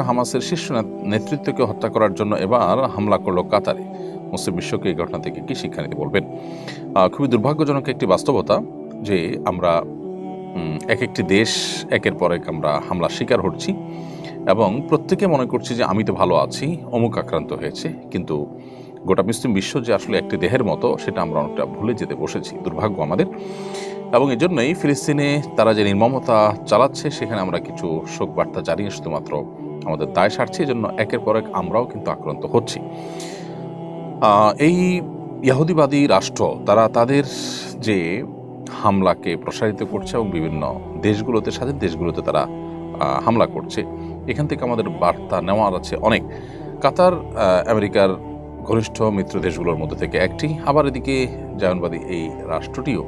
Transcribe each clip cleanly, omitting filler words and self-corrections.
হামাসের শীর্ষ নেতৃত্বকে হত্যা করার জন্য এবার হামলা করলো কাতারে। মুসলিম বিশ্বকে এই ঘটনা থেকে কি শিক্ষা নিতে বলবেন? খুবই দুর্ভাগ্যজনক একটি বাস্তবতা যে আমরা এক একটি দেশ একের পর এক আমরা হামলার শিকার হচ্ছি এবং প্রত্যেকে মনে করছি যে আমি তো ভালো আছি, অমুক আক্রান্ত হয়েছে, কিন্তু গোটা মুসলিম বিশ্ব যে আসলে একটি দেহের মতো সেটা আমরা অনেকটা ভুলে যেতে বসেছি। দুর্ভাগ্য আমাদের। এবং এই জন্যই ফিলিস্তিনে তারা যে নির্মমতা চালাচ্ছে সেখানে আমরা কিছু শোক বার্তা জানিয়ে শুধুমাত্র আমাদের দায় সারছি। এই জন্য একের পর এক আমরাও কিন্তু আক্রান্ত হচ্ছি। এই ইহুদিবাদী রাষ্ট্র তারা তাদের যে হামলাকে প্রসারিত করছে এবং বিভিন্ন দেশগুলোতে, স্বাধীন দেশগুলোতে তারা হামলা করছে, এখান থেকে আমাদের বার্তা নেওয়ার আছে অনেক। কাতার আমেরিকার ঘনিষ্ঠ মিত্র দেশগুলোর মধ্যে থেকে একটি, আবার এদিকে জায়নবাদী এই রাষ্ট্রটিও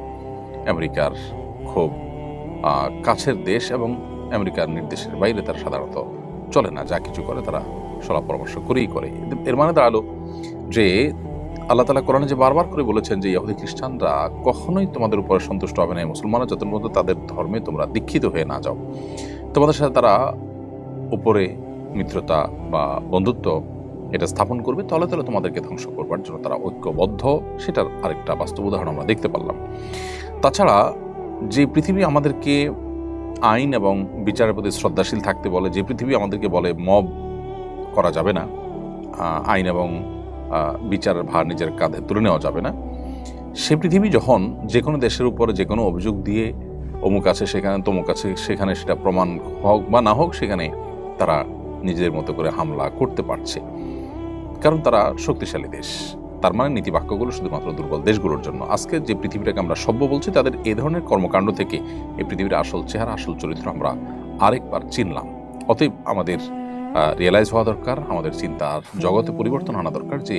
আমেরিকার খুব কাছের দেশ এবং আমেরিকার নির্দেশের বাইরে তারা সাধারণত চলে না, যা কিছু করে তারা সলা পরামর্শ করেই করে। এর মানে দাঁড়ালো যে আল্লাহ তাআলা কোরআনে যে বারবার করে বলেছেন যে ইহুদি খ্রিস্টানরা কখনোই তোমাদের উপরে সন্তুষ্ট হবে না, মুসলমানরা যতক্ষণ পর্যন্ত তাদের ধর্মে তোমরা দীক্ষিত হয়ে না যাও। তোমাদের সাথে তারা উপরে মিত্রতা বা বন্ধুত্ব এটা স্থাপন করবে, তলে তলে তোমাদেরকে ধ্বংস করবার জন্য তারা ঐক্যবদ্ধ। সেটার আরেকটা বাস্তব উদাহরণ আমরা দেখতে পারলাম। তাছাড়া যে পৃথিবী আমাদেরকে আইন এবং বিচারের প্রতি শ্রদ্ধাশীল থাকতে বলে, যে পৃথিবী আমাদেরকে বলে মব করা যাবে না, আইন এবং বিচারের ভার নিজের কাঁধে তুলে নেওয়া যাবে না, সে পৃথিবী যখন যে কোনো দেশের উপরে যে কোনো অভিযোগ দিয়ে অমুক আছে সেখানে, তমুক আছে সেখানে, সেটা প্রমাণ হোক বা না হোক, সেখানে তারা নিজেদের মতো করে হামলা করতে পারছে, কারণ তারা শক্তিশালী দেশ। তার মানে নীতিবাক্যগুলো শুধুমাত্র দুর্বল দেশগুলোর জন্য। আজকে যে পৃথিবীটাকে আমরা সভ্য বলছি, তাদের এ ধরনের কর্মকাণ্ড থেকে এই পৃথিবীর আসল চেহারা, আসল চরিত্র আমরা আরেকবার চিনলাম। অতএব আমাদের রিয়েলাইজ হওয়া দরকার, আমাদের চিন্তার জগতে পরিবর্তন আনা দরকার যে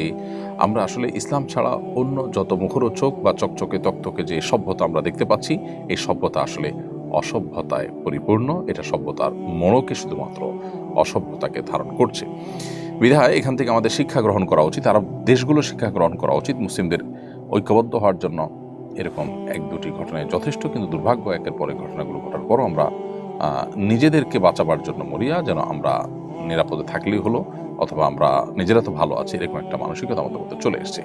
আমরা আসলে ইসলাম ছাড়া অন্য যত মুখরোচক বা চকচকে তকতকে যে সভ্যতা আমরা দেখতে পাচ্ছি, এই সভ্যতা আসলে অসভ্যতায় পরিপূর্ণ। এটা সভ্যতার মোড়কে শুধুমাত্র অসভ্যতাকে ধারণ করছে। বিধায় এখান থেকে আমাদের শিক্ষা গ্রহণ করা উচিত, আরব দেশগুলো শিক্ষা গ্রহণ করা উচিত মুসলিমদের ঐক্যবদ্ধ হওয়ার জন্য। এরকম এক দুটি ঘটনায় যথেষ্ট, কিন্তু দুর্ভাগ্য একের পরে ঘটনাগুলো ঘটার পরও আমরা নিজেদেরকে বাঁচাবার জন্য মরিয়া, যেন আমরা নিরাপদে থাকলেই হলো, অথবা আমরা নিজেরা তো ভালো আছি, এরকম একটা মানসিকতা আমাদের মধ্যে চলে এসেছে।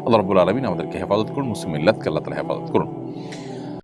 আল্লাহ রাব্বুল আলামিন আমাদেরকে হেফাজত করুন, মুসলিম মিল্লাতকে আল্লাহ তাআলা হেফাজত করুন।